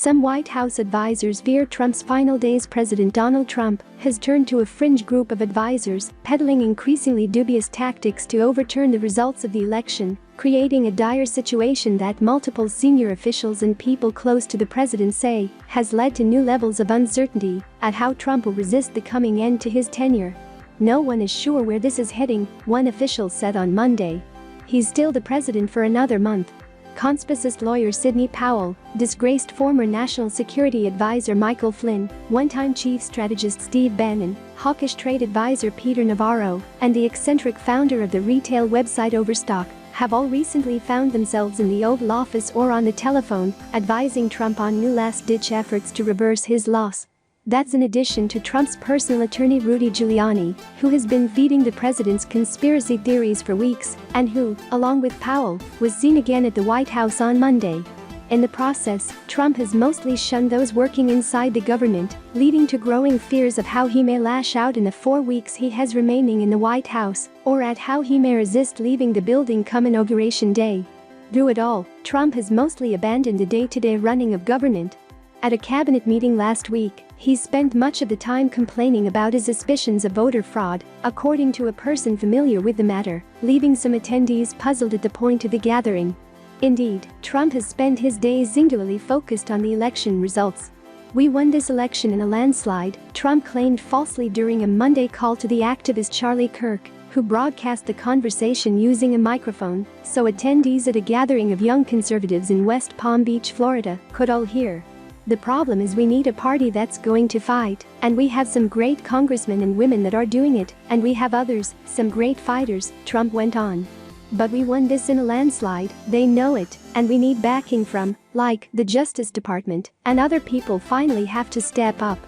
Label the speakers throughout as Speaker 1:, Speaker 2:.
Speaker 1: Some White House advisors fear Trump's final days. President Donald Trump has turned to a fringe group of advisors, peddling increasingly dubious tactics to overturn the results of the election, creating a dire situation that multiple senior officials and people close to the president say has led to new levels of uncertainty at how Trump will resist the coming end to his tenure. No one is sure where this is heading, one official said on Monday. He's still the president for another month. Conspiracist lawyer Sidney Powell, disgraced former National Security Advisor Michael Flynn, one-time chief strategist Steve Bannon, hawkish trade advisor Peter Navarro, and the eccentric founder of the retail website Overstock have all recently found themselves in the Oval Office or on the telephone, advising Trump on new last-ditch efforts to reverse his loss. That's in addition to Trump's personal attorney Rudy Giuliani, who has been feeding the president's conspiracy theories for weeks and who, along with Powell, was seen again at the White House on Monday. In the process, Trump has mostly shunned those working inside the government, leading to growing fears of how he may lash out in the 4 weeks he has remaining in the White House, or at how he may resist leaving the building come Inauguration Day. Through it all, Trump has mostly abandoned the day-to-day running of government. At a cabinet meeting last week, he spent much of the time complaining about his suspicions of voter fraud, according to a person familiar with the matter, leaving some attendees puzzled at the point of the gathering. Indeed, Trump has spent his days singularly focused on the election results. "We won this election in a landslide," Trump claimed falsely during a Monday call to the activist Charlie Kirk, who broadcast the conversation using a microphone, so attendees at a gathering of young conservatives in West Palm Beach, Florida, could all hear. "The problem is we need a party that's going to fight, and we have some great congressmen and women that are doing it, and we have others, some great fighters," Trump went on. "But we won this in a landslide, they know it, and we need backing from, like, the Justice Department, and other people finally have to step up."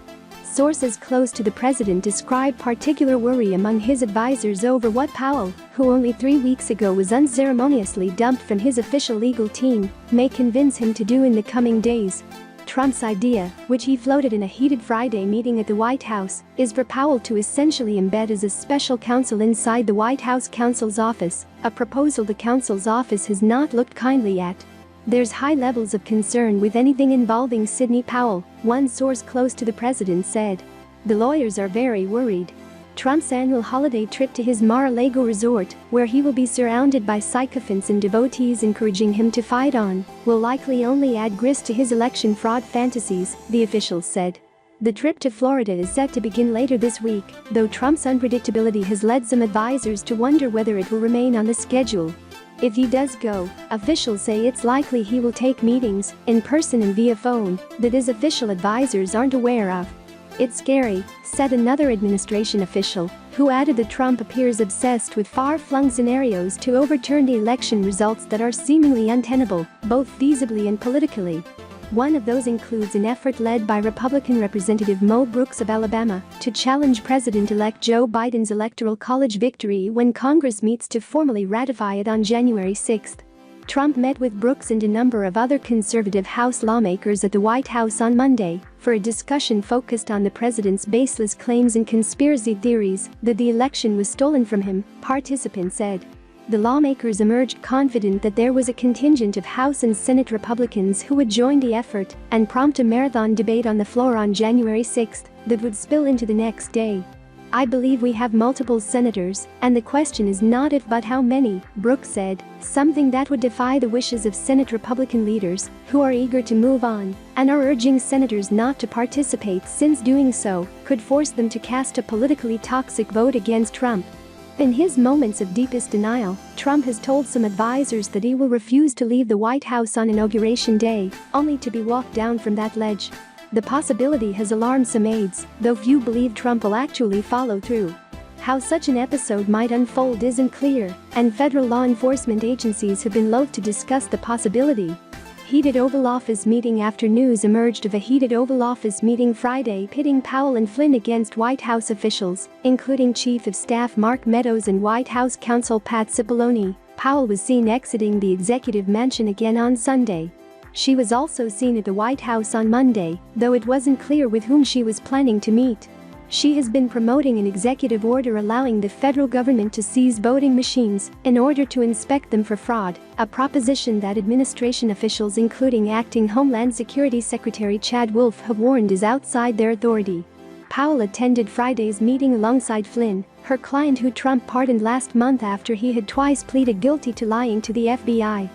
Speaker 1: Sources close to the president describe particular worry among his advisors over what Powell, who only 3 weeks ago was unceremoniously dumped from his official legal team, may convince him to do in the coming days. Trump's idea, which he floated in a heated Friday meeting at the White House, is for Powell to essentially embed as a special counsel inside the White House counsel's office, a proposal the counsel's office has not looked kindly at. "There's high levels of concern with anything involving Sidney Powell," one source close to the president said. "The lawyers are very worried." Trump's annual holiday trip to his Mar-a-Lago resort, where he will be surrounded by sycophants and devotees encouraging him to fight on, will likely only add grist to his election fraud fantasies, the officials said. The trip to Florida is set to begin later this week, though Trump's unpredictability has led some advisors to wonder whether it will remain on the schedule. If he does go, officials say it's likely he will take meetings, in person and via phone, that his official advisors aren't aware of. "It's scary," said another administration official, who added that Trump appears obsessed with far-flung scenarios to overturn the election results that are seemingly untenable, both feasibly and politically. One of those includes an effort led by Republican Representative Mo Brooks of Alabama to challenge President-elect Joe Biden's Electoral College victory when Congress meets to formally ratify it on January 6. Trump met with Brooks and a number of other conservative House lawmakers at the White House on Monday for a discussion focused on the president's baseless claims and conspiracy theories that the election was stolen from him, participants said. The lawmakers emerged confident that there was a contingent of House and Senate Republicans who would join the effort and prompt a marathon debate on the floor on January 6 that would spill into the next day. "I believe we have multiple senators, and the question is not if but how many," Brooks said, something that would defy the wishes of Senate Republican leaders, who are eager to move on and are urging senators not to participate since doing so could force them to cast a politically toxic vote against Trump. In his moments of deepest denial, Trump has told some advisors that he will refuse to leave the White House on Inauguration Day, only to be walked down from that ledge. The possibility has alarmed some aides, though few believe Trump will actually follow through. How such an episode might unfold isn't clear, and federal law enforcement agencies have been loath to discuss the possibility. Heated Oval Office meeting after news emerged of a heated Oval Office meeting Friday pitting Powell and Flynn against White House officials, including Chief of Staff Mark Meadows and White House counsel Pat Cipollone. Powell was seen exiting the executive mansion again on Sunday. She was also seen at the White House on Monday, though it wasn't clear with whom she was planning to meet. She has been promoting an executive order allowing the federal government to seize voting machines in order to inspect them for fraud, a proposition that administration officials including acting Homeland Security Secretary Chad Wolf have warned is outside their authority. Powell attended Friday's meeting alongside Flynn, her client who Trump pardoned last month after he had twice pleaded guilty to lying to the FBI.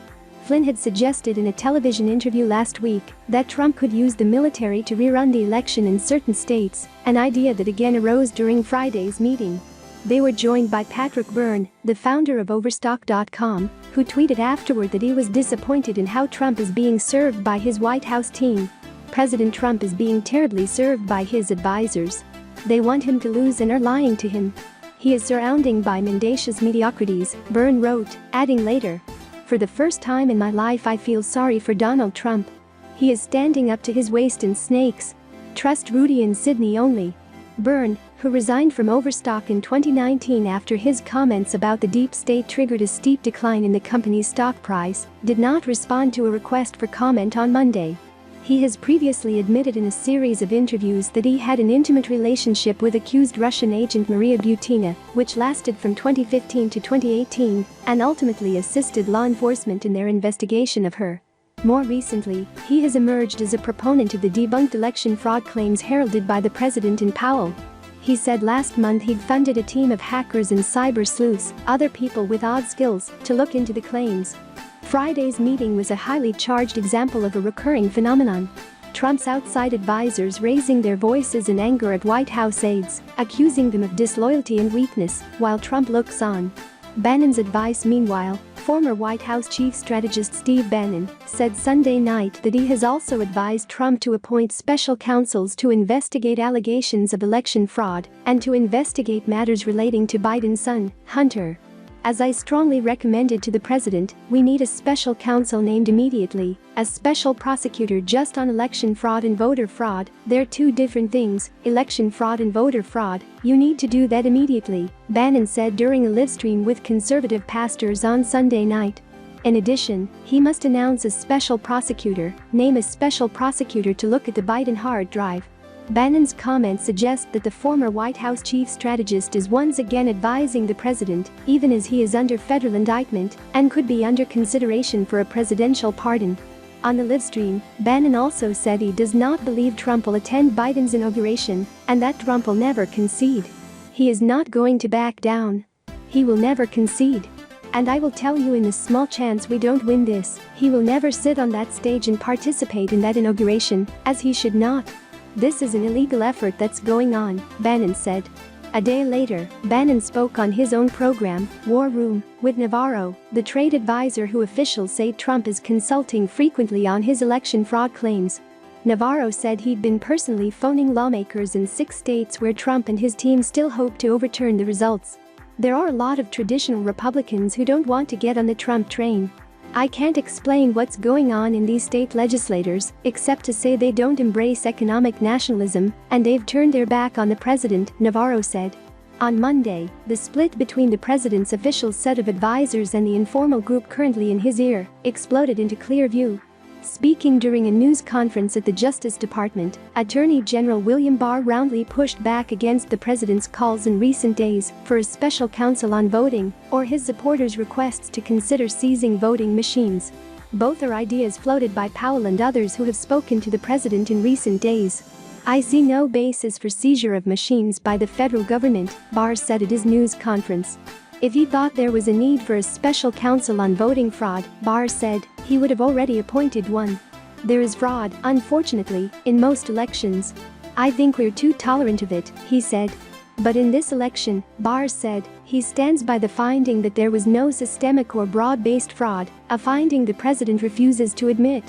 Speaker 1: Flynn had suggested in a television interview last week that Trump could use the military to rerun the election in certain states, an idea that again arose during Friday's meeting. They were joined by Patrick Byrne, the founder of Overstock.com, who tweeted afterward that he was disappointed in how Trump is being served by his White House team. President Trump is being terribly served by his advisors. They want him to lose and are lying to him. He is surrounded by mendacious mediocrities, Byrne wrote, adding later, "For the first time in my life I feel sorry for Donald Trump. He is standing up to his waist in snakes. Trust Rudy and Sydney only." Byrne, who resigned from Overstock in 2019 after his comments about the deep state triggered a steep decline in the company's stock price, did not respond to a request for comment on Monday. He has previously admitted in a series of interviews that he had an intimate relationship with accused Russian agent Maria Butina, which lasted from 2015 to 2018, and ultimately assisted law enforcement in their investigation of her. More recently, he has emerged as a proponent of the debunked election fraud claims heralded by the president and Powell. He said last month he'd funded a team of hackers and cyber sleuths, other people with odd skills, to look into the claims. Friday's meeting was a highly charged example of a recurring phenomenon. Trump's outside advisors raising their voices in anger at White House aides, accusing them of disloyalty and weakness, while Trump looks on. Bannon's advice meanwhile, former White House chief strategist Steve Bannon, said Sunday night that he has also advised Trump to appoint special counsels to investigate allegations of election fraud and to investigate matters relating to Biden's son, Hunter. "As I strongly recommended to the president, we need a special counsel named immediately, a special prosecutor just on election fraud and voter fraud. They're two different things, election fraud and voter fraud. You need to do that immediately," Bannon said during a livestream with conservative pastors on Sunday night. In addition, he must announce a special prosecutor, name a special prosecutor to look at the Biden hard drive. Bannon's comments suggest that the former White House chief strategist is once again advising the president, even as he is under federal indictment and could be under consideration for a presidential pardon. On the livestream, Bannon also said he does not believe Trump will attend Biden's inauguration and that Trump will never concede. "He is not going to back down. He will never concede. And I will tell you, in the small chance we don't win this, he will never sit on that stage and participate in that inauguration, as he should not. This is an illegal effort that's going on," Bannon said. A day later, Bannon spoke on his own program, War Room, with Navarro, the trade advisor who officials say Trump is consulting frequently on his election fraud claims. Navarro said he'd been personally phoning lawmakers in 6 states where Trump and his team still hope to overturn the results. "There are a lot of traditional Republicans who don't want to get on the Trump train. I can't explain what's going on in these state legislators, except to say they don't embrace economic nationalism, and they've turned their back on the president," Navarro said. On Monday, the split between the president's official set of advisors and the informal group currently in his ear exploded into clear view. Speaking during a news conference at the Justice Department, Attorney General William Barr roundly pushed back against the president's calls in recent days for a special counsel on voting or his supporters' requests to consider seizing voting machines. Both are ideas floated by Powell and others who have spoken to the president in recent days. "I see no basis for seizure of machines by the federal government," Barr said at his news conference. If he thought there was a need for a special counsel on voting fraud, Barr said, he would have already appointed one. "There is fraud, unfortunately, in most elections. I think we're too tolerant of it," he said. But in this election, Barr said, he stands by the finding that there was no systemic or broad-based fraud, a finding the president refuses to admit.